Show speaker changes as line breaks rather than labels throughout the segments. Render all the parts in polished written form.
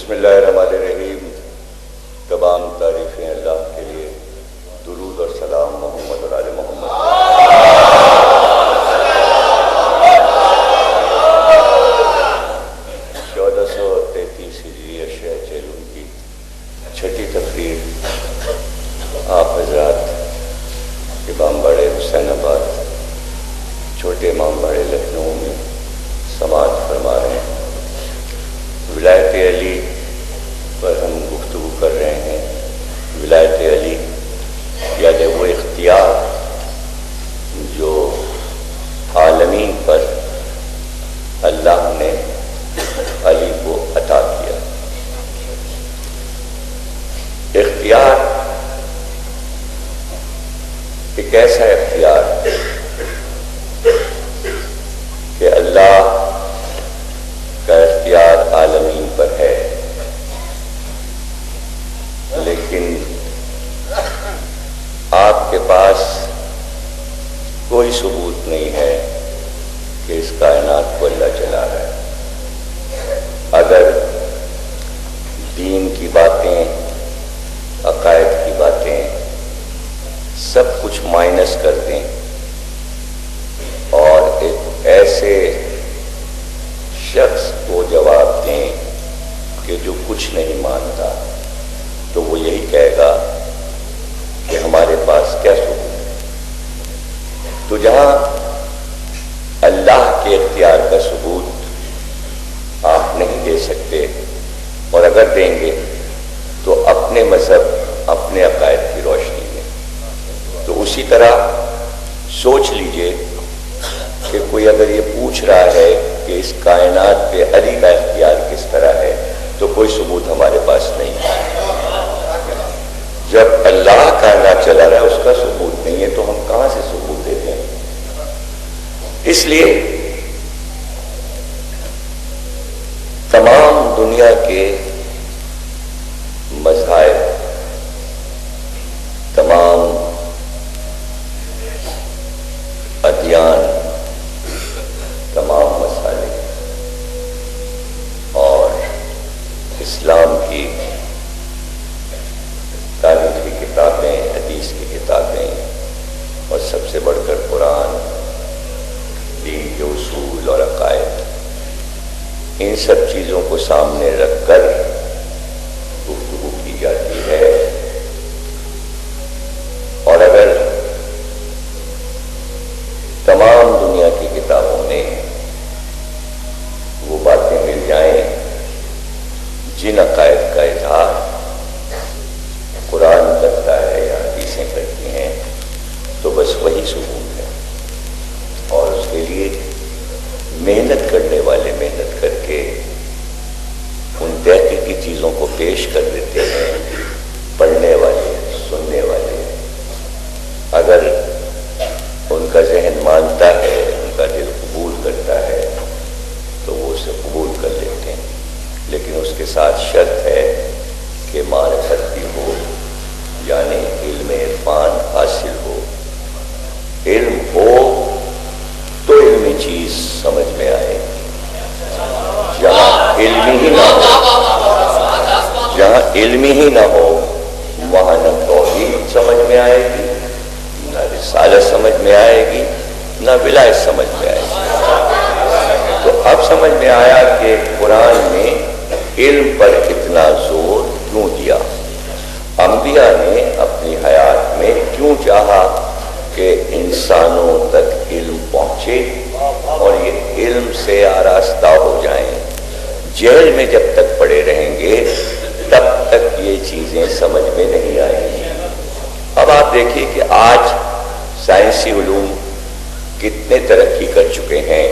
بسم اللہ الرحمن الرحیم. تمام تعریفیں اللہ کے لیے. درود اور سلام محمد اور آل محمد. 1433 ہجری شہ چیلون کی چھٹی تقریر آپ حضرات امام باڑے حسین آباد چھوٹے امام باڑے لکھنؤ میں سماعت فرما رہے ہیں. ولایت علی پر ہم گفتگو کر رہے ہیں. ولایت علی یعنی وہ اختیار جو عالمین پر اللہ نے علی کو عطا کیا. اختیار ایک ایسا اختیار کہ اللہ کا اختیار عالمین پر ہے، لیکن آپ کے پاس کوئی ثبوت نہیں ہے کہ اس کائنات کو اللہ چلا رہا ہے. اگر دین کی باتیں، عقائد کی باتیں سب کچھ مائنس کر دیں اور ایک ایسے شخص کو جواب دیں کہ جو کچھ نہیں مانتا، تو وہ یہی کہے گا کہ ہمارے پاس کیا ثبوت ہے. تو جہاں اللہ کے اختیار کا ثبوت آپ نہیں دے سکتے، اور اگر دیں گے تو اپنے مذہب، اپنے عقائد کی روشنی میں، تو اسی طرح سوچ لیجئے کہ کوئی اگر یہ پوچھ رہا ہے کہ اس کائنات پہ علی کا اختیار کس طرح ہے، تو کوئی ثبوت ہمارے پاس نہیں ہے. جب اللہ کائنات چلا رہا ہے اس کا ثبوت نہیں ہے تو ہم کہاں سے ثبوت دیتے ہیں؟ اس لیے تمام دنیا کے مذاہب، تمام ادیان، تمام مسالے اور اسلام کی تاریخ کی کتابیں، حدیث کی کتابیں، اور سب سے بڑھ کر قرآن، دین کے اصول اور عقائد، ان سب چیزوں کو سامنے رکھ کر گفتگو کی جاتی ہے. اور اگر تمام دنیا کی کتابوں میں وہ باتیں مل جائیں جن عقائد کا اظہار قرآن کرتا ہے یا حدیثیں کرتی ہیں، تو بس وہی ثبوت ہے. اور اس کے لیے محنت کرنے والے محنت کر کے ان تحقیقی چیزوں کو پیش کر دیتے ہیں. پڑھنے والے، سننے والے، اگر ان کا ذہن مانتا ہے، ان کا دل قبول کرتا ہے، تو وہ اسے قبول کر لیتے ہیں. لیکن اس کے ساتھ شرط ہے کہ معرفت بھی ہو، یعنی علم عرفان حاصل ہو. علم ہو تو علمی چیز سمجھ میں آئے گی. جہاں علمی ہی نہ ہو، جہاں علمی ہی نہ ہو، وہاں نہ توحید سمجھ میں آئے گی، نہ رسالت سمجھ میں آئے گی، نہ ولایت سمجھ میں آئے گی. تو اب سمجھ میں آیا کہ قرآن نے علم پر اتنا زور کیوں دیا. انبیاء نے اپنی حیات میں کیوں چاہا کہ انسانوں تک علم پہنچے اور یہ علم سے آراستہ ہو جائیں. جیل میں جب تک پڑے رہیں گے تب تک یہ چیزیں سمجھ میں نہیں آئیں گی. اب آپ دیکھیے کہ آج سائنسی علوم کتنے ترقی کر چکے ہیں.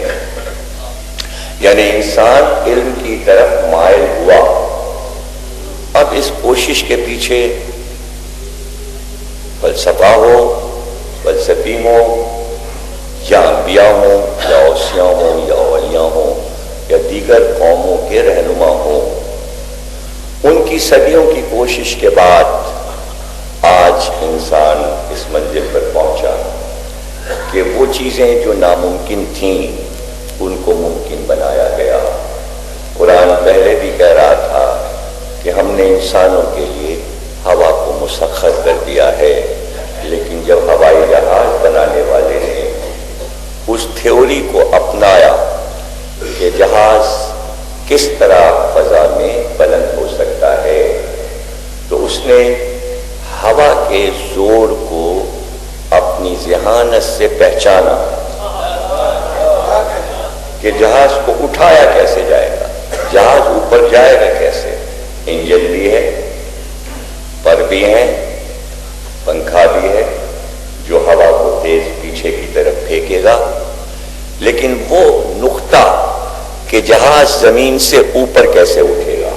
یعنی انسان علم کی طرف مائل ہوا. اب اس کوشش کے پیچھے فلسفہ ہو، فلسفی ہوں، یا انبیاء ہوں، یا اوصیاء ہوں، یا اولیاء ہوں، یا دیگر قوموں کے رہنما ہوں، ان کی صدیوں کی کوشش کے بعد آج انسان اس منزل پر پہنچا کہ وہ چیزیں جو ناممکن تھیں ان کو ممکن بنایا گیا. قرآن پہلے بھی کہہ رہا تھا نے انسانوں کے لیے ہوا کو مسخر کر دیا ہے، لیکن جب ہوائی جہاز بنانے والے نے اس تھیوری کو اپنایا کہ جہاز کس طرح فضا میں بلند ہو سکتا ہے، تو اس نے ہوا کے زور کو اپنی ذہانت سے پہچانا کہ جہاز کو اٹھایا کیسے جائے گا، جہاز اوپر جائے گا کیسے۔ انجن بھی ہے، پر بھی ہیں، پنکھا بھی ہے جو ہوا کو تیز پیچھے کی طرف پھینکے گا، لیکن وہ نقطہ کہ جہاز زمین سے اوپر کیسے اٹھے گا،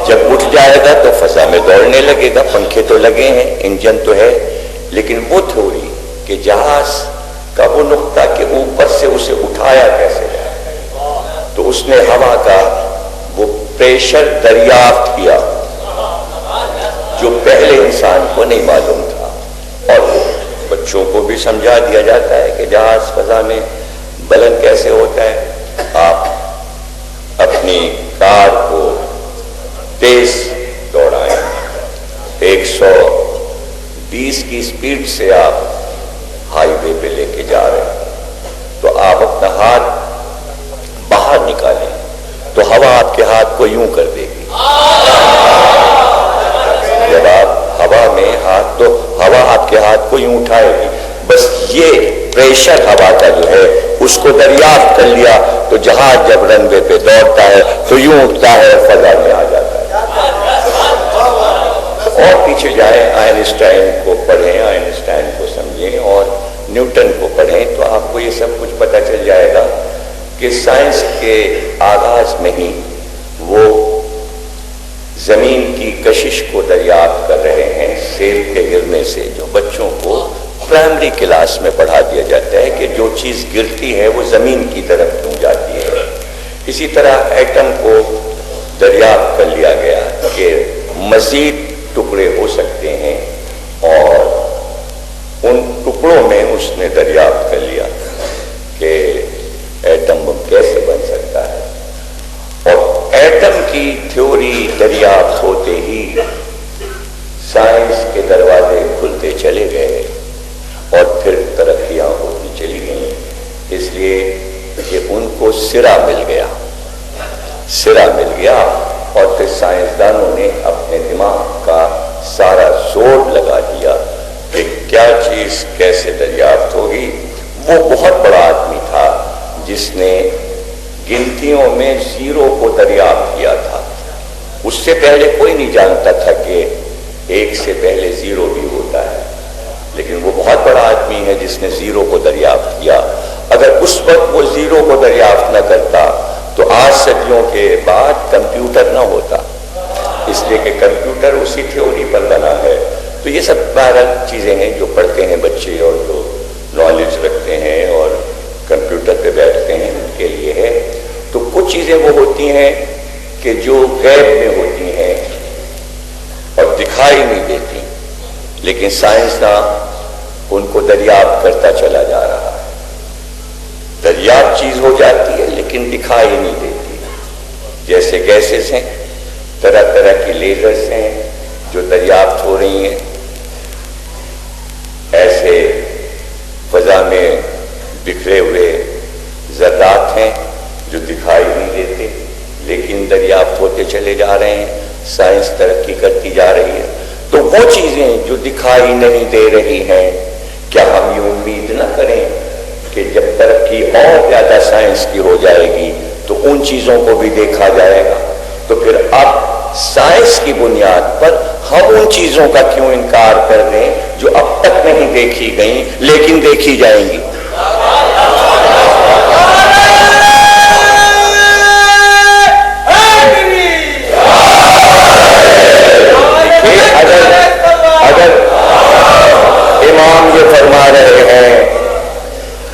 جب اٹھ جائے گا تو فضا میں دوڑنے لگے گا، پنکھے تو لگے ہیں، انجن تو ہے، لیکن وہ تھیوری کہ جہاز کا وہ نقطہ کہ اوپر سے اسے اٹھایا کیسے جائے، تو اس نے ہوا کا وہ پریشر دریافت کیا جو پہلے انسان کو نہیں معلوم تھا، اور بچوں کو بھی سمجھا دیا جاتا ہے کہ جہاز فضا میں بلند کیسے ہوتا ہے۔ آپ اپنی کار کو تیز دوڑائیں، 120 کی سپیڈ سے آپ ہائی وے پہ لے کے جا رہے ہیں، تو آپ اپنا ہاتھ باہر نکالیں تو ہوا آپ کے ہاتھ کو یوں کر دے گی، جب آپ ہوا میں ہاتھ، تو ہوا آپ کے ہاتھ کو یوں اٹھائے گی، بس یہ پریشر ہوا کا جو ہے اس کو دریافت کر لیا، تو جہاز جب رن وے پہ دوڑتا ہے تو یوں اٹھتا ہے، فضا میں آ جاتا ہے۔ اور پیچھے جائیں، آئنسٹائن کو پڑھیں، آئنسٹائن کو سمجھیں اور نیوٹن کو پڑھیں، تو آپ کو یہ سب کچھ پتہ چل جائے گا کہ سائنس کے آغاز میں ہی وہ زمین کی کشش کو دریافت کر رہے ہیں سیب کے گرنے سے، جو بچوں کو پرائمری کلاس میں پڑھا دیا جاتا ہے کہ جو چیز گرتی ہے وہ زمین کی طرف کیوں جاتی ہے۔ اسی طرح ایٹم کو دریافت کر لیا گیا کہ مزید ٹکڑے ہو سکتے ہیں، اور ان ٹکڑوں میں اس نے دریافت کر لیا کہ ایٹم بم کیسے بن سکتا ہے، اور ایٹم کی تھیوری دریافت ہوتے ہی سائنس کے دروازے کھلتے چلے گئے اور پھر ترقیاں ہوتی چلی گئیں، اس لیے کہ ان کو سرا مل گیا، اور پھر سائنسدانوں نے اپنے دماغ کا سارا زور لگا دیا کہ کیا چیز کیسے دریافت ہوگی۔ وہ بہت بڑا آدمی تھا جس نے گنتیوں میں زیرو کو دریافت کیا تھا، اس سے پہلے کوئی نہیں جانتا تھا کہ ایک سے پہلے زیرو بھی ہوتا ہے، لیکن وہ بہت بڑا آدمی ہے جس نے زیرو کو دریافت کیا۔ اگر اس وقت وہ زیرو کو دریافت نہ کرتا تو آج صدیوں کے بعد کمپیوٹر نہ ہوتا، اس لیے کہ کمپیوٹر اسی تھیوری پر بنا ہے۔ تو یہ سب بہرحال چیزیں ہیں جو پڑھتے ہیں بچے اور جو نالج رکھتے ہیں اور کمپیوٹر پہ بیٹھتے ہیں ان کے لیے ہے۔ تو کچھ چیزیں وہ ہوتی ہیں کہ جو غیب میں ہوتی ہیں اور دکھائی نہیں دیتی، لیکن سائنسداں ان کو دریافت کرتا چلا جا رہا ہے۔ دریافت چیز ہو جاتی ہے لیکن دکھائی نہیں دیتی، جیسے گیسز ہیں، طرح طرح کی لیزرز ہیں جو دریافت ہو رہی ہیں، ایسے فضا میں بکھرے ہوئے ذرات ہیں جو دکھائی نہیں دیتے لیکن دریافت ہوتے چلے جا رہے ہیں، سائنس ترقی کرتی جا رہی ہے۔ تو وہ چیزیں جو دکھائی نہیں دے رہی ہیں، کیا ہم یہ امید نہ کریں کہ جب ترقی اور زیادہ سائنس کی ہو جائے گی تو ان چیزوں کو بھی دیکھا جائے گا؟ تو پھر اب سائنس کی بنیاد پر ہم ان چیزوں کا کیوں انکار کر رہے ہیں جو اب تک نہیں دیکھی گئیں لیکن دیکھی جائیں گی؟ اگر امام یہ فرما رہے ہیں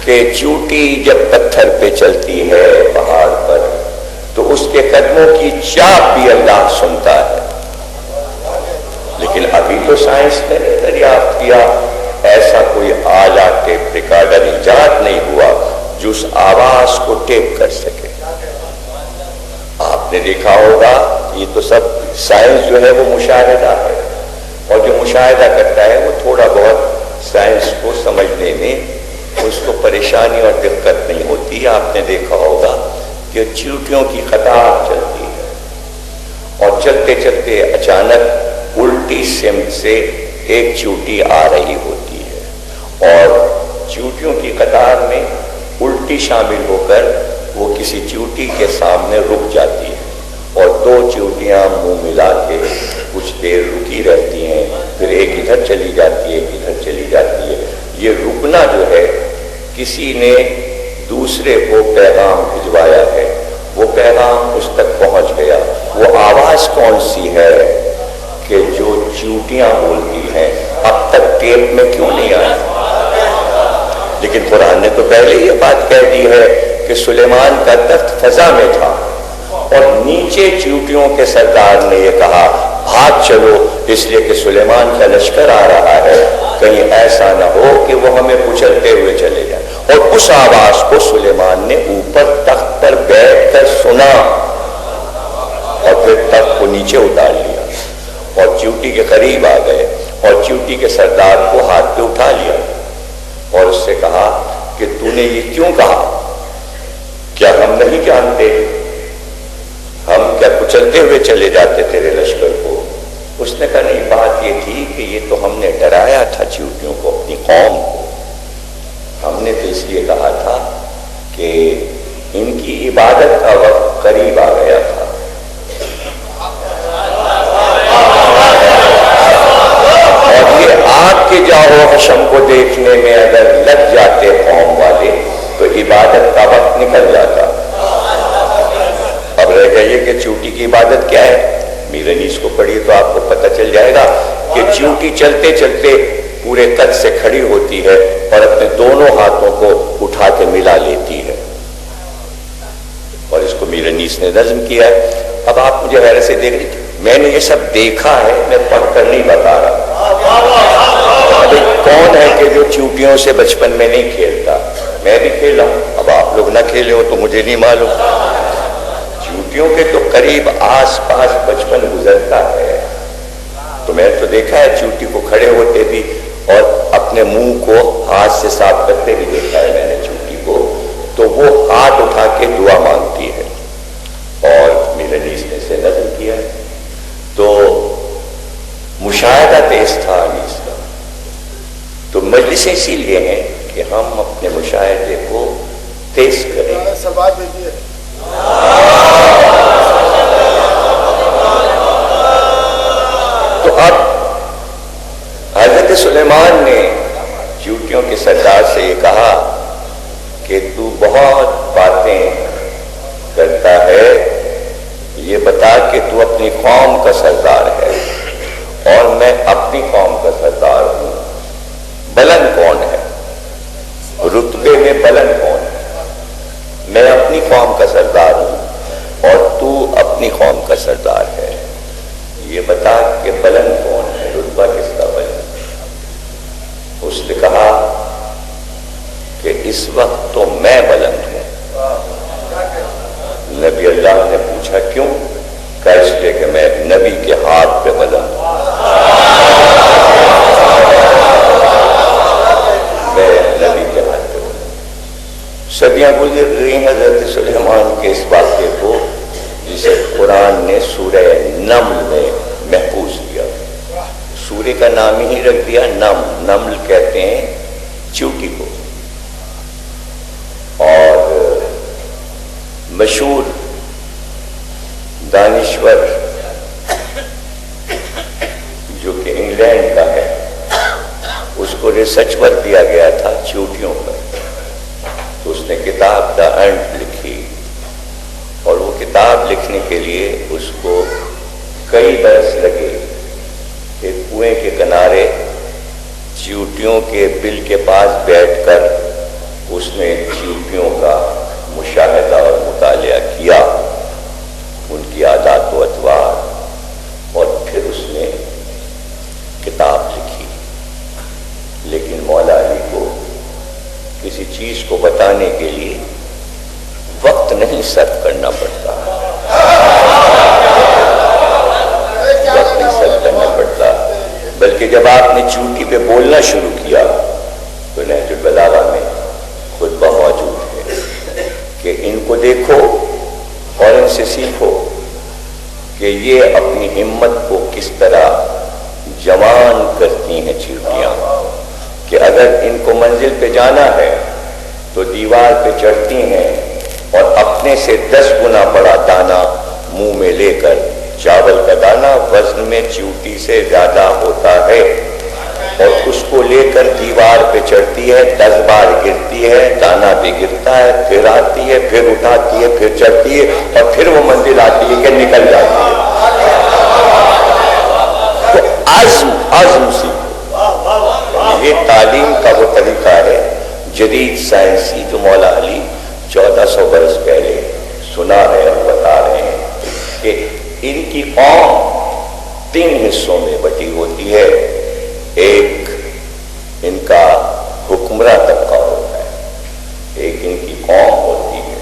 کہ چوٹی جب پتھر پہ چلتی ہے پہاڑ پر تو اس کے قدموں کی چاپ بھی اللہ سنتا ہے، لیکن ابھی تو سائنس نے دریافت کیا ایسا کوئی آلہ ٹیپ ریکارڈر ایجاد نہیں ہوا جو اس آواز کو ٹیپ کر سکے۔ آپ نے دیکھا ہوگا، یہ تو سب سائنس جو ہے وہ مشاہدہ ہے، اور جو مشاہدہ کرتا ہے وہ تھوڑا بہت سائنس کو سمجھنے میں اس کو پریشانی اور دقت نہیں ہوتی۔ آپ نے دیکھا ہوگا کہ چیونٹیوں کی قطار چلتی ہے اور چلتے چلتے اچانک الٹی سمت سے ایک چیونٹی آ رہی ہوتی ہے، اور چیونٹیوں کی قطار میں الٹی شامل ہو کر وہ کسی چیونٹی کے سامنے رک جاتی ہے، اور دو چیونٹیاں منہ ملا کے کچھ دیر رکی رہتی ہیں، پھر ایک ادھر چلی جاتی ہے، ایک ادھر چلی جاتی ہے۔ یہ رکنا جو ہے کسی نے دوسرے کو پیغام بھجوایا ہے، وہ پیغام اس تک پہنچ گیا۔ وہ آواز کون سی ہے کہ جو چیونٹیاں بولتی ہیں اب تک ٹیپ میں کیوں نہیں آئی؟ لیکن قرآن نے تو پہلے یہ بات کہہ دی ہے کہ سلیمان کا تخت فضا میں تھا، اور نیچے چیونٹیوں کے سردار نے یہ کہا بھاگ چلو، اس لیے کہ سلیمان کا لشکر آ رہا ہے، کہیں ایسا نہ ہو کہ وہ ہمیں کچلتے ہوئے چلے جائیں۔ اور اس آواز کو سلیمان نے اوپر تخت پر بیٹھ کر سنا، اور پھر تخت کو نیچے اتار لیا اور چیونٹی کے قریب آ گئے، اور چیونٹی کے سردار کو ہاتھ پہ اٹھا لیا اور اس سے کہا کہ تو نے یہ کیوں کہا؟ کیا ہم نہیں جانتے؟ ہم کیا کچلتے ہوئے چلے جاتے تیرے لشکر کو؟ اس نے کہا نہیں، بات یہ تھی کہ یہ تو ہم نے ڈرایا تھا چیونٹیوں کو، اپنی قوم کو۔ ہم نے تو اس لیے کہا تھا کہ ان کی عبادت کا وقت قریب آ گیا تھا، اور یہ آپ کے جاؤ حشم کو دیکھنے میں اگر لگ جاتے قوم والے تو عبادت کا وقت نکل جاتا۔ اب رہ جائیے کہ چیونٹی کی عبادت کیا ہے، میرنیس کو پڑھیے تو آپ کو پتہ چل جائے گا کہ چیونٹی چلتے چلتے پورے قد سے کھڑی ہوتی ہے اور اپنے دونوں ہاتھوں کو اٹھا کے ملا لیتی ہے، اور اس کو میرنیس نے نظم کیا ہے۔ اب آپ مجھے غیر سے دیکھ لیجیے، میں نے یہ سب دیکھا ہے، میں پڑھ کر نہیں بتا رہا۔ ابھی کون ہے کہ جو چیونٹیوں سے بچپن میں نہیں کھیلتا؟ میں بھی کھیلا ہوں، اب آپ لوگ نہ کھیلے ہو تو مجھے نہیں معلوم۔ چیونٹیوں کے تو قریب آس پاس بچپن گزرتا ہے، تو میں تو دیکھا ہے چیونٹی کو کھڑے ہوتے بھی اور اپنے منہ کو ہاتھ سے صاف کرتے بھی دیکھا ہے میں نے چیونٹی کو، تو وہ ہاتھ اٹھا کے دعا مانگتی ہے، اور میرنیس نے اسے نظم کیا ہے۔ تو مشاہدہ تیز تھا انیس کا۔ تو مجلسیں اسی لیے ہیں کہ ہم اپنے مشاہدے کو تیز کریں۔ تو اب حضرت سلیمان نے چیونٹیوں کے سردار سے یہ کہا کہ تو بہت باتیں کرتا ہے، یہ بتا کہ تو اپنی قوم کا سردار ہے اور میں اپنی قوم کا سردار ہوں۔ بلند کون ہے؟ رتبے میں بلند کون ہے؟ میں اپنی قوم کا سردار ہوں اور تو اپنی قوم کا سردار ہے، یہ بتا کہ بلند کون ہے، رتبہ کس کا بلند؟ اس نے کہا کہ اس وقت تو میں بلند ہوں۔ نبی اللہ نے پوچھا کیوں؟ کہا اس لیے کہ میں نبی کے ہاتھ پہ بلند ہوں، میں نبی کے ہاتھ پہ بلند ہوں۔ صدیاں گزر گئی حضرت سلیمان کے اس واقعے کو، جسے قرآن نے سورہ نمل میں محفوظ کیا۔ سورہ کا نام ہی رکھ دیا نمل، نمل کہتے ہیں چیونٹی کو۔ اور مشہور دانشور جو کہ انگلینڈ کا ہے، اس کو ریسرچ ورک دیا گیا تھا چیونٹیوں پر، تو اس نے کتاب دا اینٹ لکھی، اور وہ کتاب لکھنے کے لیے اس کو کئی برس لگے۔ ایک کنویں کے کنارے چیونٹیوں کے بل کے پاس بیٹھ کر اس نے چیونٹیوں کا مشاہدہ اور مطالعہ کیا، ان کی عادات و اطوار، اور پھر اس نے کتاب لکھی۔ لیکن مولا علی کو کسی چیز کو بتانے کے لیے وقت نہیں صرف کرنا پڑتا، جب آپ نے چیونٹی پہ بولنا شروع کیا تو نہج البلاغہ میں خطبہ موجود ہے کہ ان کو دیکھو اور ان سے سیکھو کہ یہ اپنی ہمت کو کس طرح جوان کرتی ہیں چیونٹیاں، کہ اگر ان کو منزل پہ جانا ہے تو دیوار پہ چڑھتی ہیں اور اپنے سے 10 گنا بڑا دانہ منہ میں لے کر، چاول کا دانہ وزن میں چیونٹی سے زیادہ ہوتا ہے، اور اس کو لے کر دیوار پہ چڑھتی ہے، 10 بار گرتی ہے، دانہ بھی گرتا ہے، پھر آتی ہے، پھر اٹھاتی ہے، پھر چڑھتی ہے، اور پھر وہ منزل آتی ہے کہ نکل جاتی ہے۔ تو عزم سیکھو۔ یہ تعلیم کا وہ طریقہ ہے جدید سائنسی جو مولا علی 1400 برس پہلے سنا ہے اور بتا رہے ہیں کہ ان کی قوم 3 حصوں میں بٹی ہوتی ہے۔ ایک ان کا حکمراں طبقہ ہوتا ہے، ایک ان کی قوم ہوتی ہے،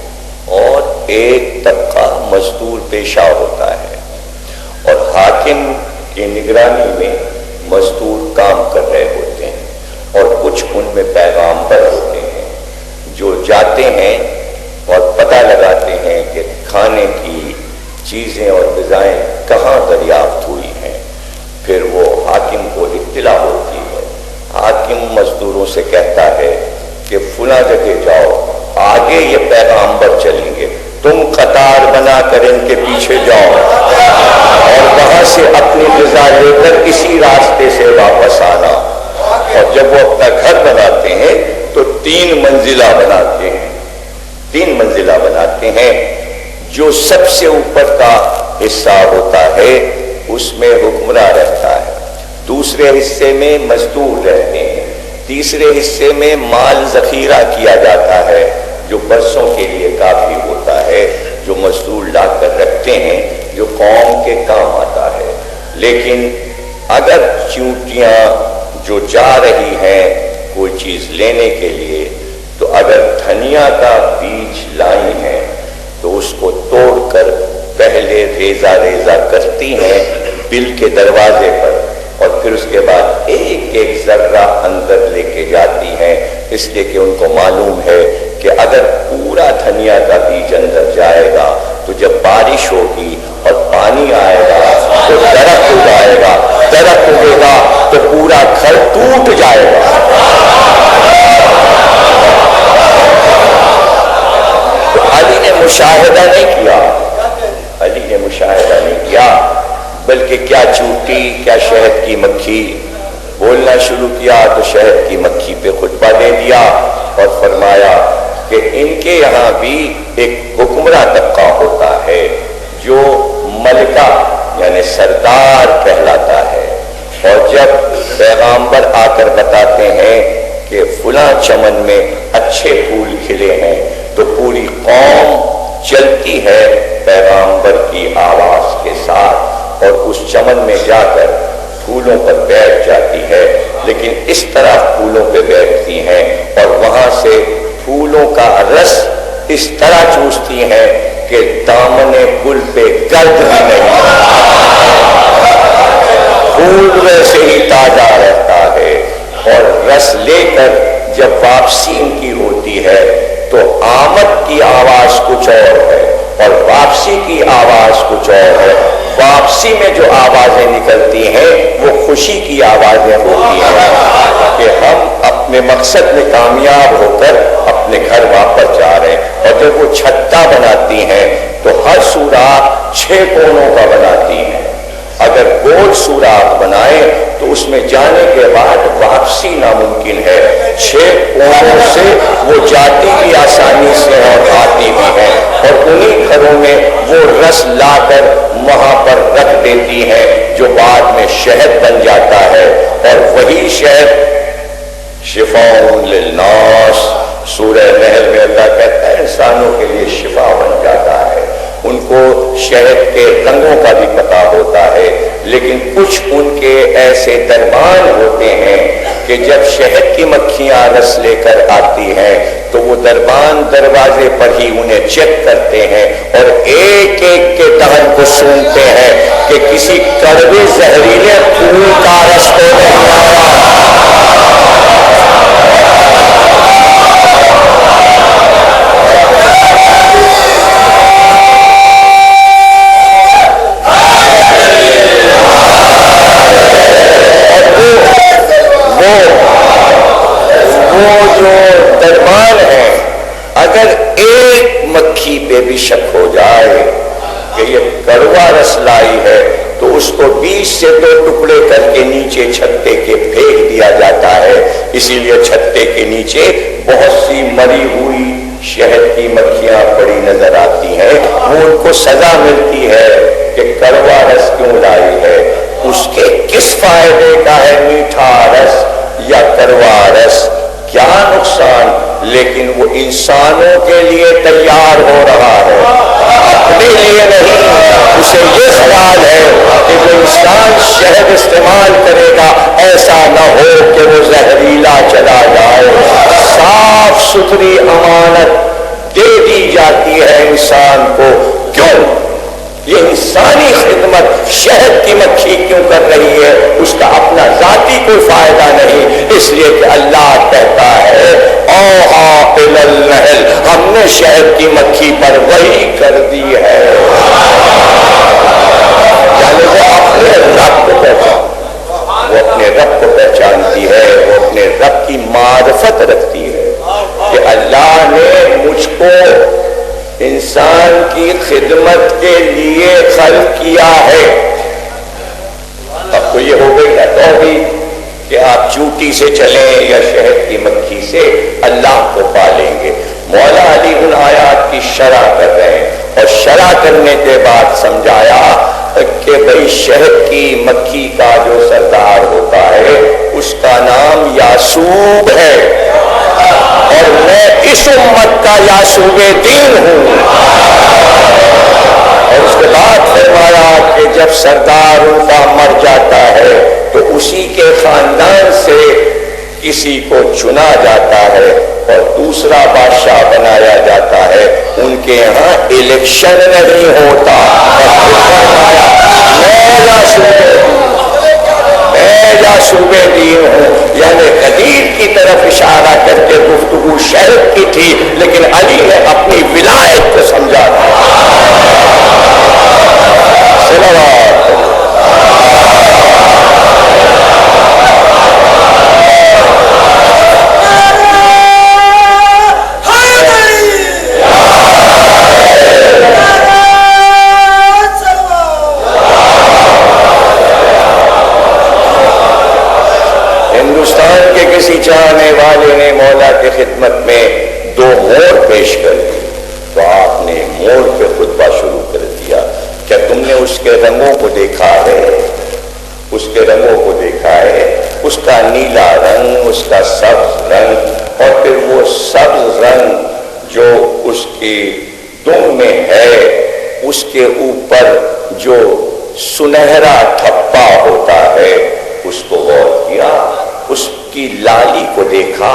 اور ایک طبقہ مزدور پیشہ ہوتا ہے، اور حاکم کی نگرانی میں مزدور کام کر رہے ہوتے ہیں، اور کچھ ان میں پیغامبر ہوتے ہیں جو جاتے ہیں اور پتہ لگاتے ہیں کہ کھانے کی چیزیں اور غذائیں کہاں دریافت ہوئی ہیں۔ پھر وہ حاکم کو اطلاع ہوتی ہے، حاکم مزدوروں سے کہتا ہے کہ فلاں جگہ جاؤ، آگے یہ پیغامبر چلیں گے، تم قطار بنا کر ان کے پیچھے جاؤ اور وہاں سے اپنی غذا لے کر اسی راستے سے واپس آنا۔ اور جب وہ اپنا گھر بناتے ہیں تو 3 منزلہ بناتے ہیں، 3 منزلہ بناتے ہیں۔ جو سب سے اوپر کا حصہ ہوتا ہے اس میں حکمراں رہتا ہے، دوسرے حصے میں مزدور رہتے ہیں، تیسرے حصے میں مال ذخیرہ کیا جاتا ہے جو برسوں کے لیے کافی ہوتا ہے، جو مزدور لا کر رکھتے ہیں، جو قوم کے کام آتا ہے۔ لیکن اگر چیونٹیاں جو جا رہی ہیں کوئی چیز لینے کے لیے، تو اگر دھنیا کا بیج لائی ہیں تو اس کو توڑ کر پہلے ریزہ ریزہ کرتی ہیں بل کے دروازے پر، اور پھر اس کے بعد ایک ایک ذرہ اندر لے کے جاتی ہیں، اس لیے کہ ان کو معلوم ہے کہ اگر پورا دھنیا کا بیج اندر جائے گا تو جب بارش ہوگی اور پانی آئے گا تو درخت اگائے گا، درخت اگے گا تو پورا گھر ٹوٹ جائے گا۔ تو علی نے مشاہدہ نہیں کیا، علی نے مشاہدہ نہیں کیا، بلکہ کیا چیونٹی کیا شہد کی مکھی، بولنا شروع کیا تو شہد کی مکھی پہ خطبہ دے دیا اور فرمایا کہ ان کے یہاں بھی ایک حکمراں طبقہ ہوتا ہے جو ملکہ یعنی سردار کہلاتا ہے، اور جب پیغامبر آ کر بتاتے ہیں کہ فلاں چمن میں اچھے پھول کھلے ہیں تو پوری قوم چلتی ہے پیغامبر کی آواز کے ساتھ اور اس چمن میں جا کر پھولوں پر بیٹھ جاتی ہے، لیکن اس طرح پھولوں پہ بیٹھتی ہیں اور وہاں سے پھولوں کا رس اس طرح چوستی ہیں کہ دامن گل پہ گرد بھی نہیں، پھول ویسے ہی تازہ رہتا ہے۔ اور رس لے کر جب واپسی ان کی ہوتی ہے تو آمد کی آواز کچھ اور ہے اور واپسی کی آواز کچھ اور ہے۔ واپسی میں جو آوازیں نکلتی ہیں وہ خوشی کی آوازیں ہوتی ہیں کہ ہم اپنے مقصد میں کامیاب ہو کر اپنے گھر واپس جا رہے ہیں۔ اور جب وہ چھتا بناتی ہیں تو ہر سوراخ 6 کونوں کا بناتی ہیں، اگر گول سوراخ بنائے تو اس میں جانے کے بعد واپسی ناممکن ہے، 6 کونوں سے وہ جاتی بھی آسانی سے اور آتی بھی ہے، اور انہی گھروں میں وہ رس لا کر وہاں پر رکھ دیتی ہے جو بعد میں شہد بن جاتا ہے، اور وہی شہد شفاء للناس، سورہ نحل میں اللہ کہتا ہے انسانوں کے لیے شفا بن جاتا ہے۔ ان کو شہد کے رنگوں کا بھی پتہ ہوتا ہے، لیکن کچھ ان کے ایسے دربان ہوتے ہیں کہ جب شہد کی مکھیاں رس لے کر آتی ہیں تو وہ دربان دروازے پر ہی انہیں چیک کرتے ہیں اور ایک ایک کے دہن کو سونتے ہیں کہ کسی کڑوے زہریلے پھول کا رس تو نہیں آیا۔ اگر ایک مکھی پہ بھی شک ہو جائے کہ یہ کڑوا رس لائی ہے تو اس کو 20 سے 2 ٹکڑے کر کے نیچے چھتے کے پھینک دیا جاتا ہے۔ اسی لیے چھتے کے نیچے بہت سی مری ہوئی شہد کی مکھیاں پڑی نظر آتی ہیں، وہ ان کو سزا ملتی ہے کہ کڑوا رس کیوں لائی ہے۔ اس کے کس فائدے کا ہے میٹھا رس یا کڑوا رس؟ کیا نقصان؟ لیکن وہ انسانوں کے لیے تیار ہو رہا ہے، اپنے لیے نہیں۔ اسے یہ خیال ہے کہ وہ انسان شہد استعمال کرے گا ایسا نہ ہو کہ وہ زہریلا چلا جائے۔ صاف ستھری امانت دے دی جاتی ہے انسان کو۔ کیوں؟ یہ انسانی خدمت شہد کی مکھی کیوں کر رہی ہے؟ اس کا اپنا ذاتی کوئی فائدہ نہیں، اس لیے کہ اللہ کہتا ہے اوحا الی النحل، ہم نے شہد کی مکھی پر وحی کر دی ہے۔ یعنی وہ اپنے رب کو پہچانتی ہے، وہ اپنے رب کی معرفت رکھتی ہے کہ اللہ نے مجھ کو انسان کی خدمت کے لیے خلق کیا ہے۔ اب تو یہ ہو گئی نا توحید کہ آپ چوٹی سے چلیں یا شہد کی مکھی سے اللہ کو پالیں گے۔ مولا علی ان آیات کی شرح کر رہے ہیں اور شرح کرنے کے بعد سمجھایا کہ بھئی شہد کی مکھی کا جو سردار ہوتا ہے اس کا نام یاسوب ہے، اور میں اس امت کا یاسوب دین ہوں۔ اور اس کے بعد فرمایا کہ جب سردار ان کا مر جاتا ہے تو اسی کے خاندان سے کسی کو چنا جاتا ہے اور دوسرا بادشاہ بنایا جاتا ہے۔ ان کے یہاں الیکشن نہیں ہوتا۔ میں یاسوب دین ہوں، یعنی قدیر کی طرف اشارہ کر کے گفتگو شہد کی تھی، لیکن علی نے اپنی ولایت کو سمجھا تھا۔ ہندوستان کے کسی چاہنے والے نے مولا کی خدمت میں 2 مور پیش کر دی تو آپ نے مور پہ خطبہ شروع کر دیا۔ کیا تم نے اس کے رنگوں کو دیکھا ہے؟ اس کے رنگوں کو دیکھا ہے، اس کا نیلا رنگ، اس کا سبز رنگ، اور پھر وہ سبز رنگ جو اس کی دم میں ہے اس کے اوپر جو سنہرا ٹھپا ہوتا ہے اس کو غور کیا، اس کی لالی کو دیکھا،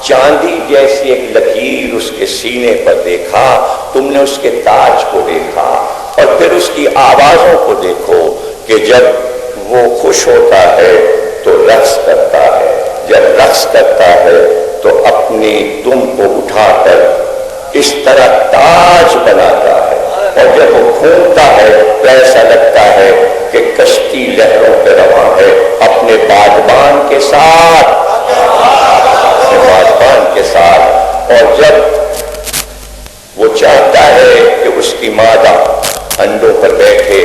چاندی جیسی ایک لکیر اس کے سینے پر دیکھا، تم نے اس کے تاج کو دیکھا، اور پھر اس کی آوازوں کو دیکھو کہ جب وہ خوش ہوتا ہے تو رقص کرتا ہے، جب رقص کرتا ہے تو اپنی دم کو اٹھا کر اس طرح تاج بناتا ہے، اور جب وہ گھومتا ہے تو ایسا لگتا ہے کہ کشتی لہروں پہ رواں ہے اپنے بادبان کے ساتھ، اور جب وہ چاہتا ہے کہ اس کی مادہ انڈوں پر بیٹھے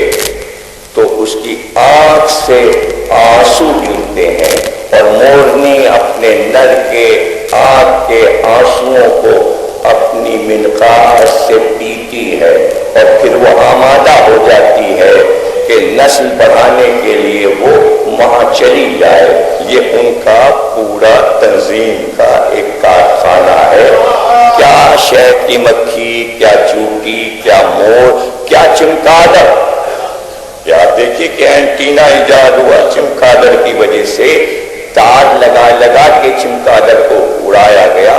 تو اس کی آنکھ سے آنسو گرتے ہیں، اور مورنی اپنے نر کے آنکھ کے آنسوؤں کو اپنی منقار سے پیتی ہے، اور پھر وہ آمادہ ہو جاتی ہے کہ نسل بڑھانے کے لیے وہ وہاں چلی جائے۔ یہ ان کا پورا تنظیم کا ایک کارخانہ ہے۔ کیا شہد کی مکھی، کیا چوٹی، کیا مور، کیا چمگادڑ۔ آپ دیکھیے کہ اینٹینا ایجاد ہوا چمگادڑ کی وجہ سے، تار لگا لگا کے چمگادڑ کو اڑایا گیا،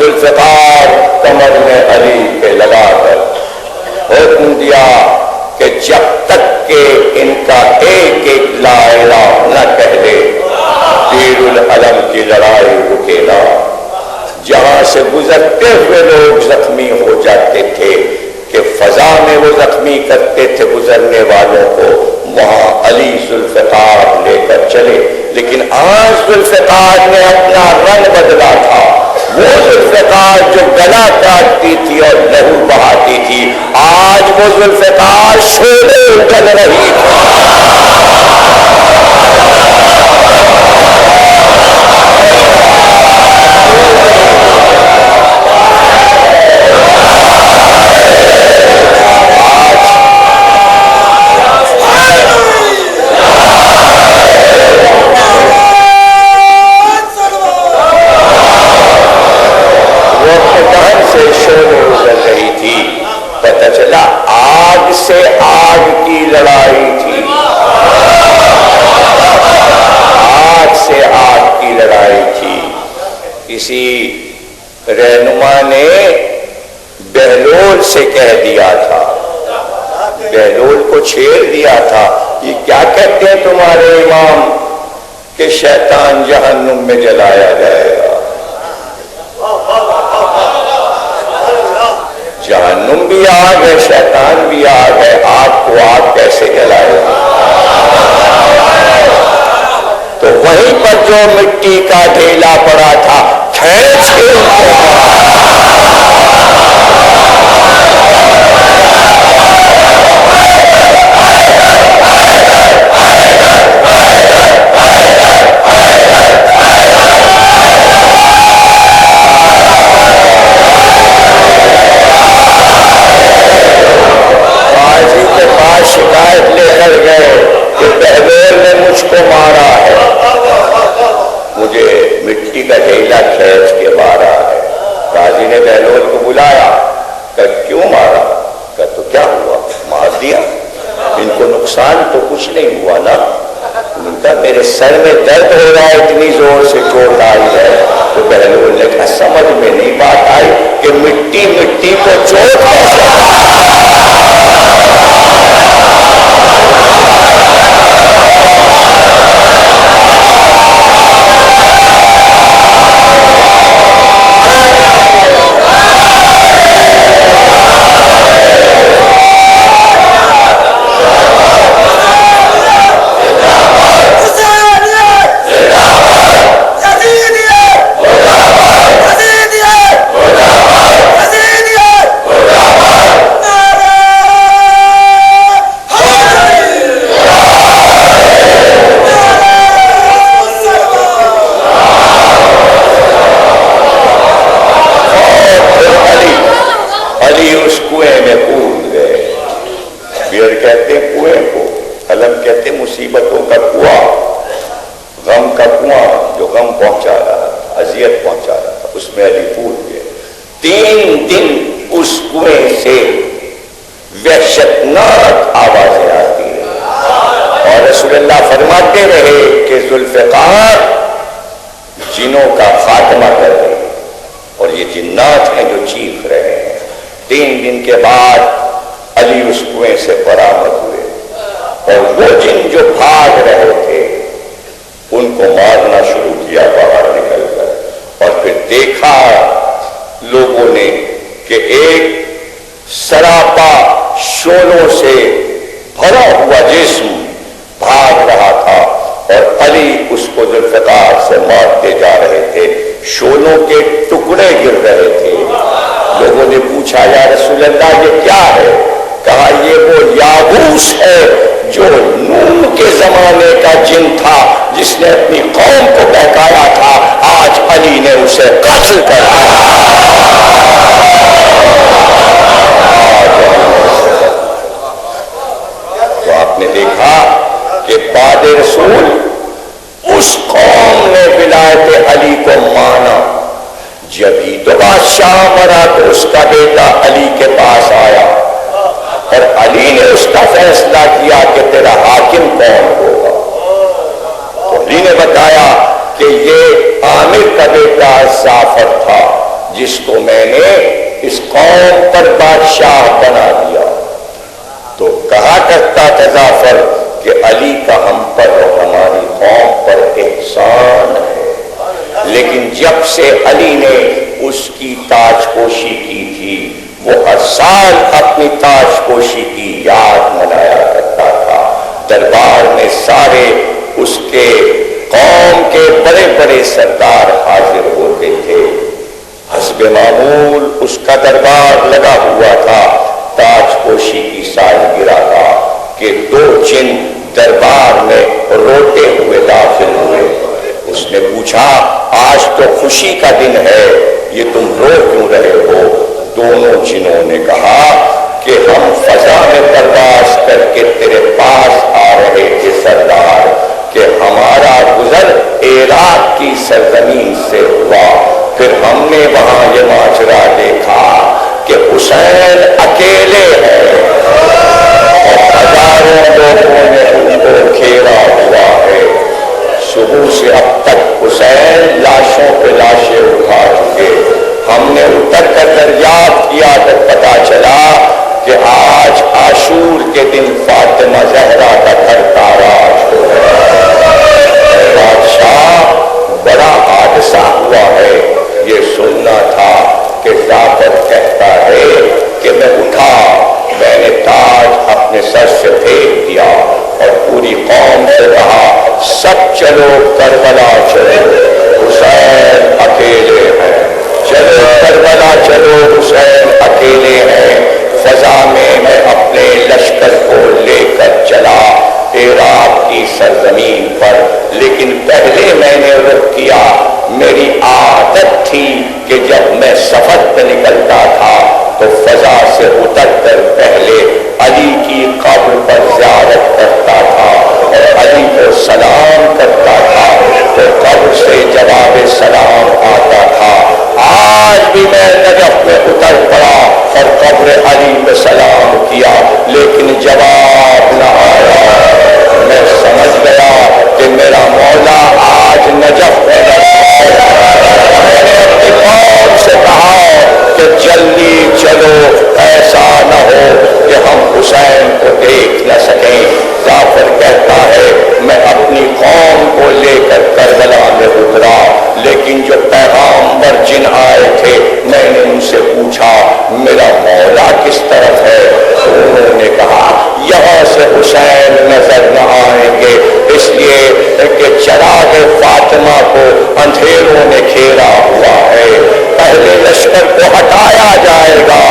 ذوالفقار کمر میں علی پہ لگا کر حکم دیا کہ جب تک کہ ان کا ایک ایک لا الہ نہ کہہ دے بیر العلم کی لڑائی رکے نہ. جہاں سے گزرتے ہوئے لوگ زخمی ہو جاتے تھے کہ فضا میں وہ زخمی کرتے تھے گزرنے والوں کو، وہاں علی ذوالفقار لے کر چلے. لیکن آج ذوالفقار نے اپنا رنگ بدلا تھا. وہ ذوالفقار جو گلا کاٹتی تھی اور لہو بہاتی تھی، آج وہ ذوالفقار شعلے اگل رہی تھی. رہنما نے بہلول سے کہہ دیا تھا، بہلول کو چھیڑ دیا تھا، یہ کیا کہتے ہیں تمہارے امام کہ شیطان جہنم میں جلایا جائے گا. جہنم بھی آگ ہے، شیطان بھی آگ ہے، آگ کو آگ کیسے جلائے گا؟ تو وہیں پر جو مٹی کا ڈھیلا پڑا تھا کھینچ کے قاضی کے پاس شکایت لے کر گئے کہ بہلول نے مجھ کو مارا ہے، مجھے مٹی کا ڈھیلا کھینچ کے مارا ہے. قاضی نے بہلول کو بلایا کہ کیوں مارا؟ کہ تو کیا ہوا؟ مار دیا. ان کو نقصان تو کچھ نہیں ہوا نا. ان کا میرے سر میں درد ہو رہا ہے، اتنی زور سے چوٹ آئی ہے. تو بہلول نے کہا سمجھ میں نہیں بات آئی کہ مٹی مٹی کو چوٹ کیسے. جس کو میں نے اس قوم پر بادشاہ بنا دیا۔ تو کہا کرتا تھا جعفر کہ علی کا ہم پر اور ہماری قوم پر احسان ہے، لیکن جب سے علی نے اس کی تاج پوشی کی تھی وہ ہر سال اپنی تاج پوشی کی یاد منایا کرتا تھا۔ دربار میں سارے اس کے قوم کے بڑے بڑے سردار حاضر ہوتے تھے۔ حسب معمول اس کا دربار لگا ہوا تھا تاج پوشی کی سالگرہ کا کہ 2 جن دربار میں روتے ہوئے داخل ہوئے۔ اس نے پوچھا آج تو خوشی کا دن ہے، یہ تم رو کیوں رہے ہو؟ دونوں جنوں نے کہا کہ ہم فضا میں پرواز کر کے تیرے پاس آ رہے تھے سردار، کہ ہمارا گزر عراق کی سرزمین سے ہوا، پھر ہم نے وہاں یہ ماجرا دیکھا کہ حسین اکیلے ہیں اور ہزاروں لوگوں نے ان کو گھیرا ہوا ہے۔ صبح سے اب تک حسین لاشوں پہ لاشیں اٹھا چکے۔ ہم نے اتر کر دریافت کیا تو پتا چلا کہ آج عاشور کے دن فاطمہ زہرا کا گھر تاراج ہو گیا۔ بادشاہ بڑا حادثہ ہوا ہے، یہ سننا تھا کہ جعفر کہتا ہے کہ میں اٹھا، میں نے تاج اپنے سر سے پھینک دیا اور پوری قوم سے کہا سب چلو کربلا چلو، حسین اکیلے ہیں، چلو کربلا چلو، حسین اکیلے ہیں۔ فضا میں اپنے لشکر کو لے کر چلا عراق کی سرزمین پر، لیکن پہلے میں نے رخ کیا، میری عادت تھی کہ جب میں سفر پہ نکلتا تھا تو فضا سے اتر کر پہلے علی کی قبر پر زیارت کرتا تھا اور علی کو سلام کرتا تھا تو قبر سے جواب سلام آتا تھا۔ آج بھی میں نجف میں اتر پڑا اور قبر علی پہ سلام کیا لیکن جواب نہ آیا۔ میں سمجھ گیا کہ میرا مولا آج نجف میں میں نے اپنی قوم سے کہا کہ جلدی چلو، ایسا نہ ہو کہ ہم حسین کو دیکھ نہ سکیں۔ جعفر کہتا ہے میں اپنی قوم کو لے کر کربلا میں اترا، لیکن جو پیغامبر جن آئے تھے میں نے ان سے پوچھا میرا مولا کس طرف ہے؟ انہوں نے کہا یہاں سے حسین نظر نہ آئیں گے، اس لیے کہ چراغ فاطمہ کو اندھیروں نے گھیرا ہوا ہے، پہلے لشکر کو ہٹایا جائے گا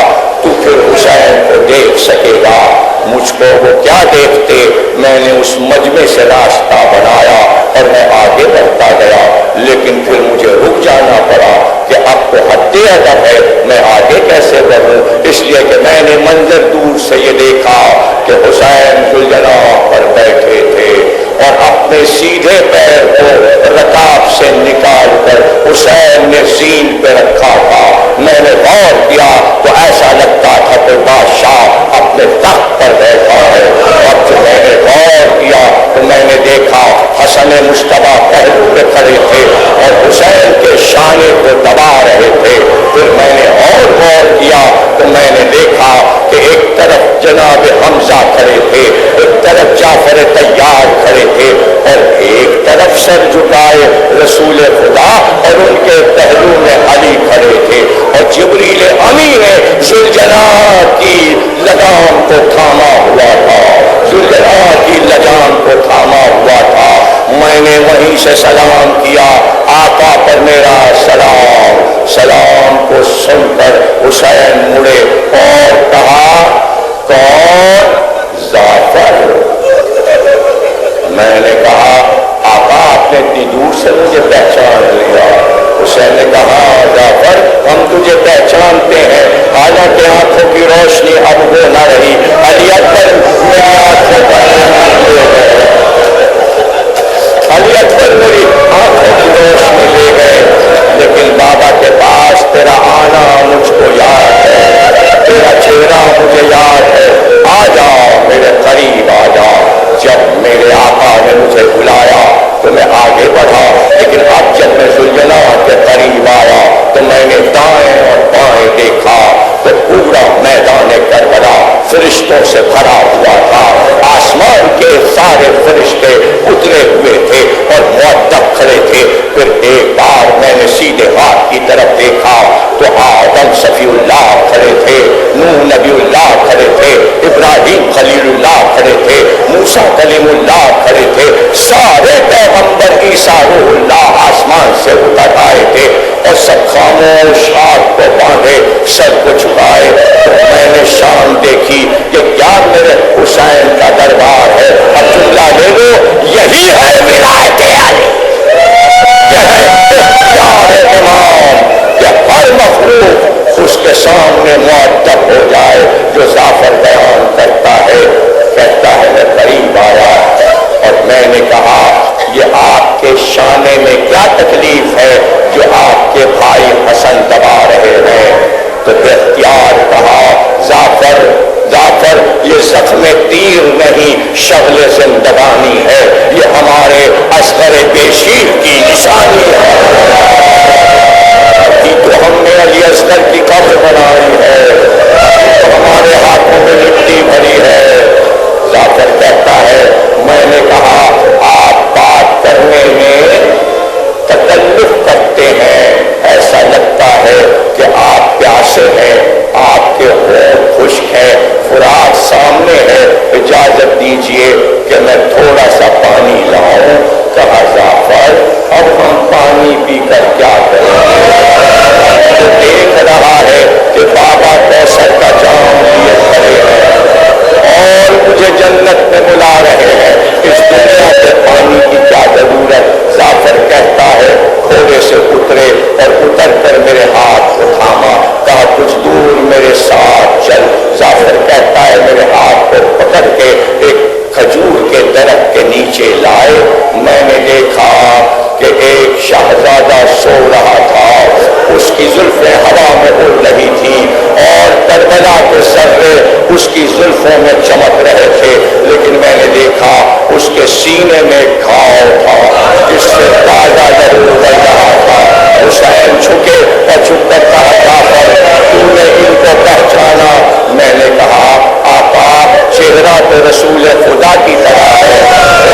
تو پھر حسین کو دیکھ سکے گا۔ مجھ کو وہ کیا دیکھتے، میں نے اس مجمع سے راستہ بنایا اور میں آگے بڑھتا گیا، لیکن پھر مجھے رک جانا پڑا کہ اب تو حد ادب ہے، میں آگے کیسے بڑھوں؟ اس لیے کہ میں نے منظر دور سے یہ دیکھا کہ حسین ذوالجناح پر بیٹھے تھے اور اپنے سیدھے پیر کو رکاب سے نکال کر حسین نے زین پہ رکھا تھا۔ میں نے غور کیا تو ایسا لگتا تھا کہ بادشاہ اپنے تخت پر بیٹھا ہے، اور جب میں نے غور کیا تو میں نے دیکھا حسن مجتبیٰ پہلو پہ کھڑے تھے اور حسین کے شانے کو دبا رہے تھے۔ پھر میں نے اور غور کیا تو میں نے دیکھا کہ ایک طرف جناب حمزہ کھڑے تھے، ایک طرف جعفر طیار کھڑے تھے اور ایک طرف سر جھکائے رسول خدا اور ان کے پہلو میں علی کھڑے تھے، اور جبریل امی نے ذوالجلال کی لگام کو تھاما ہوا تھا، ذوالجلال کی لگام کو تھاما ہوا تھا۔ میں نے وہیں سے سلام کیا، آقا پر میرا سلام۔ سلام کو سن کر حسین مڑے اور کہا کون؟ جعفر۔ میں نے کہا آقا آپ نے اتنی دور سے مجھے پہچان لیا۔ حسین نے کہا جعفر ہم تجھے پہچانتے ہیں، حالانکہ آنکھوں کی روشنی اب وہ نہ رہی، علی اکبر میری آنکھوں پر علی اکبر میری آنکھوں کی روشنی لے گئے، لیکن بابا کے پاس تیرا آنا مجھ کو یاد ہے، تیرا چہرہ مجھے یاد ہے، آ جاؤ میرے قریب آ جاؤ۔ جب میرے آقا نے مجھے بلایا تو میں آگے بڑھا، لیکن اب جب میں ذوالجلال کے قریب آیا تو میں نے فرشتوں سے بھرا ہوا تھا. آسمان کے سارے فرشتے اترے ہوئے تھے اور مؤدب کھڑے تھے. پھر ایک بار میں نے سیدھے ہاتھ کی طرف دیکھا تو آدم صفی اللہ کھڑے تھے, نوح نبی اللہ کھڑے تھے, ابراہیم خلیل اللہ کھڑے تھے, موسیٰ کلیم اللہ کھڑے تھے. سارے پیغمبر عیسیٰ روح اللہ آسمان سے اتر آئے تھے اور سب خاموش ہاتھ کو باندھے سر کو چھپائے. میں نے شام دیکھی کہ کیا میرے حسین کا دربار ہے. اب جملہ لے لو, یہی ہے ولایت علی, یہ ہے اختیار امام کہ ہر مخلوق اس کے سامنے مؤدب ہو جائے. جو ظافر بیان کرتا ہے, کہتا ہے میں قریب آیا اور میں نے کہا یہ آپ کے شانے میں کیا تکلیف ہے جو آپ کے بھائی حسن دبا رہے ہیں. تو بے اختیار کہا ظافر ظافر یہ زخم تیر نہیں شغل زندگانی ہے, یہ ہمارے اصغر بیشیر کی نشانی ہے. تو ہم نے علی اصغر کی قبر بنائی ہے, تو ہمارے ہاتھوں میں مٹی بھری ہے. ظافر کہتا ہے میں نے کہا آپ بات کرنے میں تکلف کرتے ہیں, ایسا لگتا ہے کہ آپ پیاسے ہیں, آپ کے ہونٹ خشک ہے, فرات سامنے ہے, اجازت دیجئے کہ میں تھوڑا سا پانی لاؤں. کہا ظافر اب ہم پانی پی کر کیا کریں گے, تو دیکھ رہا ہے کہ بابا کوثر کا جام لیے کھڑے ہیں اور مجھے جنت میں بلا رہے ہیں, اس دنیا سے پانی کی کیا ضرورت. ظافر کہتا ہے گھوڑے سے اترے اور اتر کر میرے ہاتھ کو تھاما, کہا کچھ دور میرے ساتھ چل. ظافر کہتا ہے میرے ہاتھ کو پکڑ کے ایک کھجور کے درخت کے نیچے لائے. میں نے دیکھا کہ ایک شہزادہ سو رہا تھا, اس کی زلفیں ہوا میں اڑ رہی تھی اور کربلا کے ذرے اس کی زلفوں میں چمک رہے تھے, لیکن میں نے دیکھا اس کے سینے میں گھاؤ تھا جس سے تازہ لہو بہ رہا تھا. حسین جھکے اور جھک کر کہا ظافر تو نے ان کو پہچانا. میں نے کہا آقا چہرہ تو رسول خدا کی طرح ہے.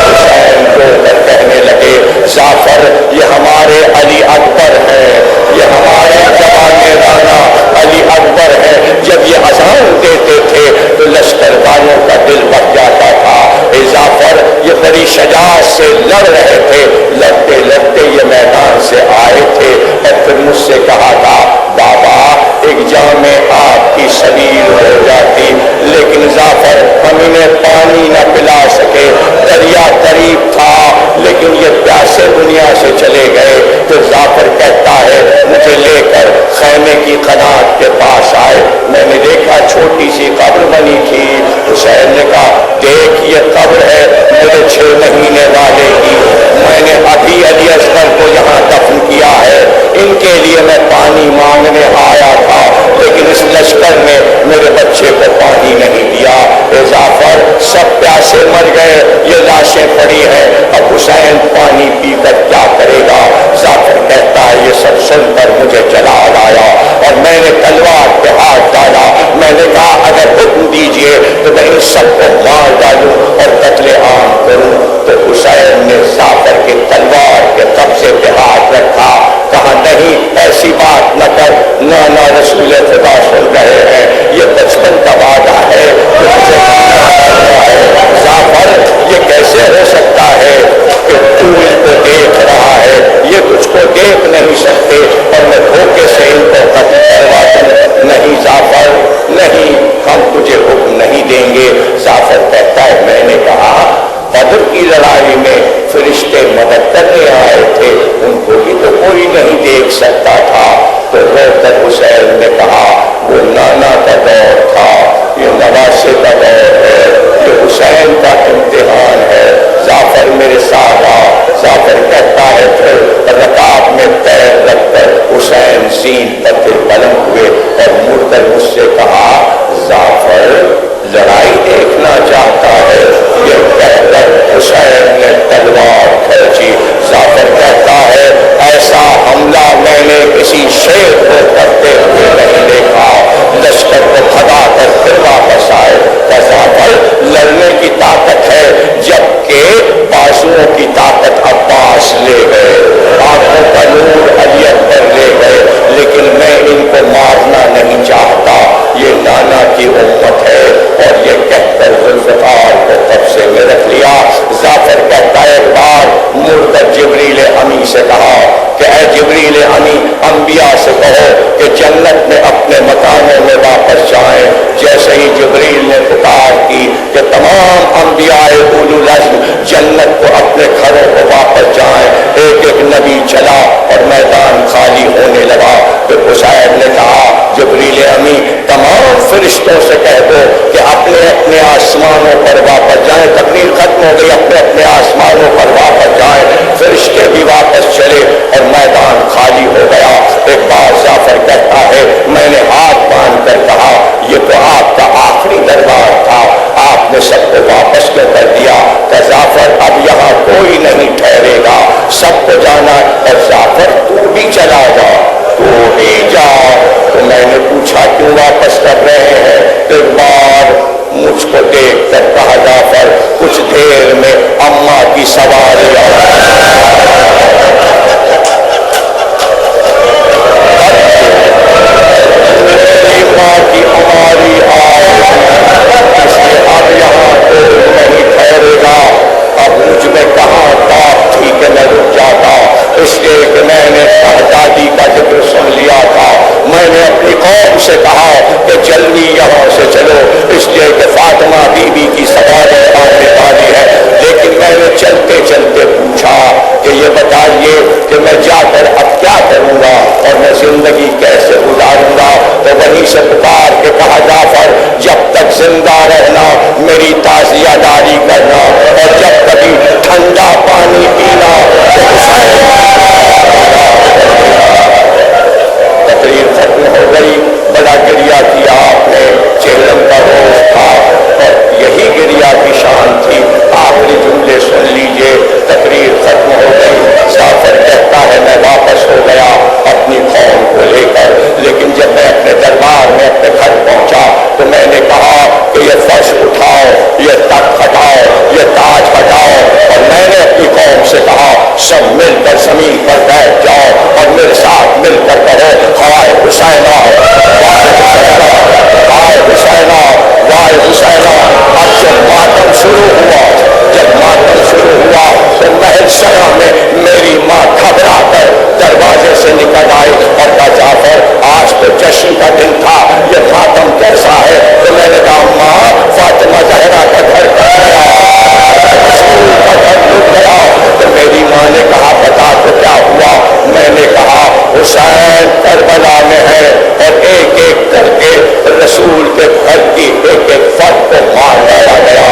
حسین رو کر کہنے لگے ظافر یہ ہمارے علی اکبر ہیں, یہ ہمارے جوان رانا علی اکبر ہیں. جب یہ اذان دیتے تھے تو لشکر والوں کا دل بڑھ جاتا تھا. ظافر یہ بڑی شجاعت سے لڑ رہے تھے, لڑتے لڑتے یہ میدان سے آئے تھے اور پھر مجھ سے کہا تھا بابا ایک جام میں آپ کی سبیل ہو جاتی, لیکن ظافر ہم انہیں پانی نہ پلا سکے. دریا قریب تھا لیکن یہ پیاسے دنیا سے چلے گئے. تو ظافر کہتا ہے مجھے لے کر خیمے کی قنات کے پاس آئے. میں نے دیکھا چھوٹی سی قبر بنی تھی. حسین نے کہا دیکھ یہ قبر ہے میرے 6 مہینے والے کی, میں نے ابھی علی اصغر کو یہاں دفن کیا ہے. ان کے لیے میں پانی مانگنے آیا تھا لیکن اس لشکر نے میرے بچے کو پانی نہیں دیا. ظافر سب پیاسے مر گئے, یہ لاشیں پڑی ہیں, اب حسین پانی پی کر کیا کرے گا. ظافر کہتا ہے یہ سب سن کر مجھے جلال آیا اور میں نے تلوار پہ ہاتھ ڈالا. میں نے کہا اگر حکم دیجئے تو میں ان سب کو مار ڈالوں اور قتل عام کروں. تو حسین نے ظافر کی تلوار کے قبضے پہ ہاتھ رکھا, کہا نہیں ایسی بات نہ کر, نہ رسول خدا سن رہے ہیں, یہ بچپن کا وعدہ ہے کہ مجھے ظافر یہ کیسے ہو سکتا ہے کہ تو ان کو دیکھ رہا ہے, یہ تجھ کو دیکھ نہیں سکتے اور میں دھوکے سے ان کو قتل کروا دوں. نہیں ظافر نہیں, ہم تجھے حکم نہیں دیں گے. ظافر کہتا ہے میں نے کہا بدر کی لڑائی میں فرشتے مدد کرنے آئے تھے, ان کو بھی تو کوئی نہیں دیکھ سکتا تھا. تو رو کر حسین نے کہا وہ نانا کا دور تھا, یہ نواسے کا دور ہے, یہ حسین کا امتحان ہے. ظافر میرے ساتھ آ. ظافر کہتا ہے پھر رکاب میں پیر رکھ کر حسین زین پر پھر بلند ہوئے اور مڑ کر مجھ سے کہا ظافر لڑائی دیکھنا چاہتا ہے. یہ کہہ کر حسین نے تلوار کھینچی. ظافر کہتا ہے ایسا حملہ میں نے کسی شیر کو کرتے ہوئے نہیں دیکھا. لشکر کو بھگا کر پھر واپس آئے. فرشتوں سے کہہ دو کہ اپنے اپنے آسمانوں پر واپس جائیں. تقریر ختم ہو گئی, اپنے اپنے آسمانوں پر واپس جائیں. فرشتے بھی واپس چلے اور میدان خالی ہو گیا. ایک بار جعفر کہتا ہے میں نے ہاتھ باندھ کر کہا یہ تو آپ کا آخری دربار تھا, آپ نے سب کو واپس کیوں کر دیا؟ کہ جعفر اب یہاں کوئی نہیں ٹھہرے گا, سب کو جانا ہے. اور جعفر تو بھی چلا جا, تو بھی جا. تو میں نے پوچھا کیوں واپس کر رہے ہیں؟ ایک بار مجھ کو دیکھ کر کہا جعفر کچھ دیر میں اماں کی سواری ماں کی ہماری اس لیے اب یہاں کوئی نہیں ٹھہرے گا. اب مجھ میں کہاں طاقت تھی کہ میں رک جاتا, اس لیے کہ میں نے شہزادی کا ذکر سن لیا تھا. میں نے اپنی قوم سے کہا کہ جلدی یہاں سے چلو, اس لیے کہ فاطمہ بی بی کی سواری آنے والی ہے. لیکن میں نے چلتے چلتے پوچھا کہ یہ بتائیے کہ میں جا کر اب کیا کروں گا اور میں زندگی کیسے گزاروں گا؟ تو وہیں سے پکار کے کہا جعفر جب تک زندہ رہنا میری تعزیہ داری کرنا, اور جب کبھی ٹھنڈا پانی پینا. تقریر ختم ہو گئی, بڑا گریا کیا آپ نے, چہلم کا روز تھا اور یہی گریا کی شان تھی. آخری جملے سن لیجئے, تقریر ختم ہو گئی. جعفر کہتا ہے میں واپس ہو گیا اپنی قوم کو لے کر, لیکن جب میں اپنے دربار میں اپنے گھر پہنچا تو میں نے کہا کہ یہ فرش اٹھاؤ, یہ تخت ہٹاؤ, یہ تاج ہٹاؤ. اور میں نے اپنی قوم سے کہا سب مل کر زمین پر بیٹھ جاؤ اور میرے ساتھ مل کر کہو ہائے حسینہ, ہائے حسینہ, ہائے حسینہ. اب جب ماتم شروع ہوا, جب ماتم شروع ہوا تو محل شرح میں میری ماں گھبرا کر دروازے سے نکل آئی اور کہا جعفر آج تو جشن کا دن تھا, یہ ماتم کیسا ہے؟ تو میں نے کہا ماں فاطمہ زہرا کا گھر کر گیا. تو میری ماں نے کہا بتا تو کیا ہوا؟ میں نے کہا حسین کربلا میں ہے اور ایک ایک کر کے رسول کے گھر کی ایک ایک فرد کو مار ڈالا گیا.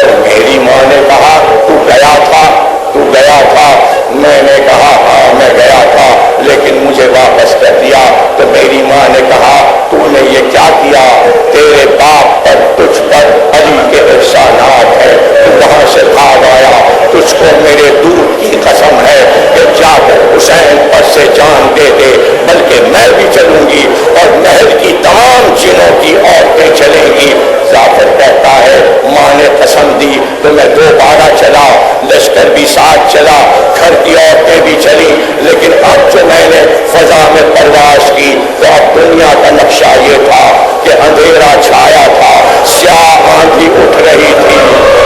تو میری ماں نے کہا تو گیا تھا, تو گیا تھا؟ میں نے کہا ہاں میں گیا تھا, لیکن مجھے واپس کر دیا. تو میری ماں نے کہا تو نے یہ کیا کیا؟ تیرے باپ پر تجھ پر علی کے احسانات ہیں, تو وہاں سے بھاگ آیا. تجھ کو میرے دودھ کی قسم ہے کہ جا کر حسین پر سے جان دے دے, بلکہ میں بھی چلوں گی اور محل کی تمام جنوں کی عورتیں چلیں گی. جعفر کہتا ہے ماں نے قسم دی تو میں دوبارہ چلا, لشکر بھی ساتھ چلا, گھر کی عورتیں بھی چلی. لیکن اب جو میں نے فضا میں پرواز کی تو اب دنیا کا نقشہ یہ تھا کہ اندھیرا چھایا تھا, سیاہ آندھی اٹھ رہی تھی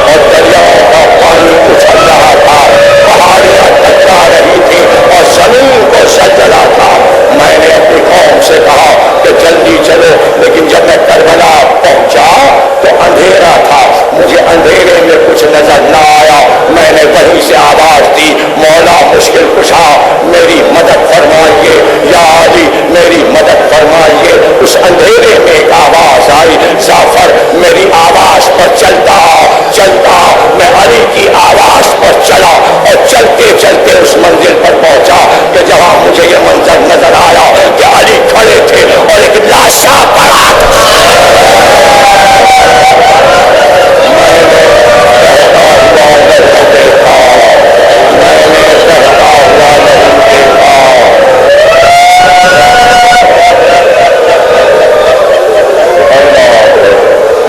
اور دریاؤں کا پانی اچھل رہا تھا, پہاڑیاں ٹکرا رہی تھی اور زمین کو سجلا تھا. میں نے اپنی قوم سے کہا کہ جلدی چلو, لیکن جب میں کربلا پہنچا تو اندھیرا تھا, مجھے اندھیرے میں کچھ نظر نہ آیا. میں نے وہیں سے آواز دی مولا مشکل کشا میری مدد فرمائیے, یا علی میری مدد فرمائیے. اس اندھیرے میں ایک آواز آئی, جعفر میری آواز پر چلتا چلتا میں علی کی آواز پر چلا اور چلتے چلتے اس منزل پر پہنچا کہ جہاں مجھے یہ منظر نظر آیا کہ علی کھڑے تھے اور ایک لاشا پڑا تھا.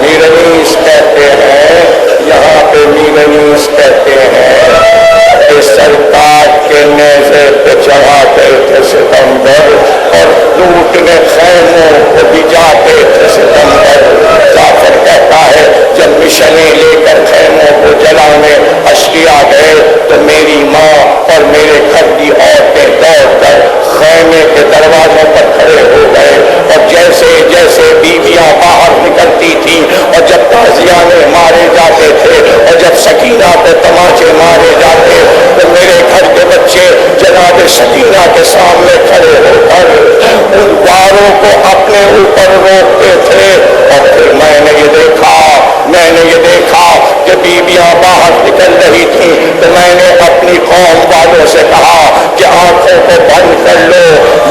میرنیس کہتے ہیں, یہاں پہ میرنیس کہتے ہیں کہ سرکار کے نیزے پہ چڑھاتے تھے ستمبر اور ٹوٹنے خیموں کو بھی جاتے تھے ستمبر. جعفر کہتا ہے جب مشنیں لے کر خیموں کو جلانے اشقیا گئے تو میری ماں اور میرے گھر کی عورتیں دوڑ کر خیمے کے دروازوں پر کھڑے ہو گئے, اور جیسے جیسے بیویاں باہر نکلتی تھی اور جب تازیانے مارے جاتے تھے اور جب سکینہ پہ تماچے مارے جاتے تو میرے گھر کے بچے جناب سکینہ کے سامنے کھڑے ہو کر ان واروں کو اپنے اوپر روکتے تھے اور پھر میں نے یہ دیکھا کہ بیویاں باہر نکل رہی تھیں، تو میں نے اپنی قوم والوں سے کہا کہ آنکھوں کو بند کر لو،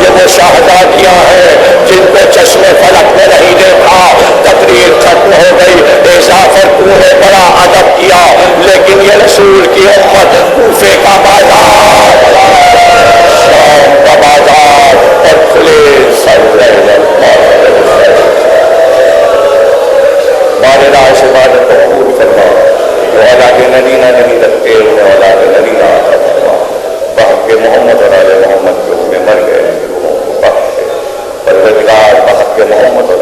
یہ وہ شہزادیاں ہیں جن کو چشم فلک نے نہیں دیکھا۔ تقریر ختم ہو گئی، اضافت نے بڑا ادب کیا، لیکن یہ رسول کی امت کوفے کا بازار، شام کا بازار اور کھلے سر والدہ اس عبادت کو قبول فرما، جو اولاد نبینہ نہیں رکھتے انہیں اولاد نبینہ عطا فرما، بحق محمد اور آل محمد جو میں مر گئے ان کی روحوں کو بخش دے، پروردگار بحق محمد اور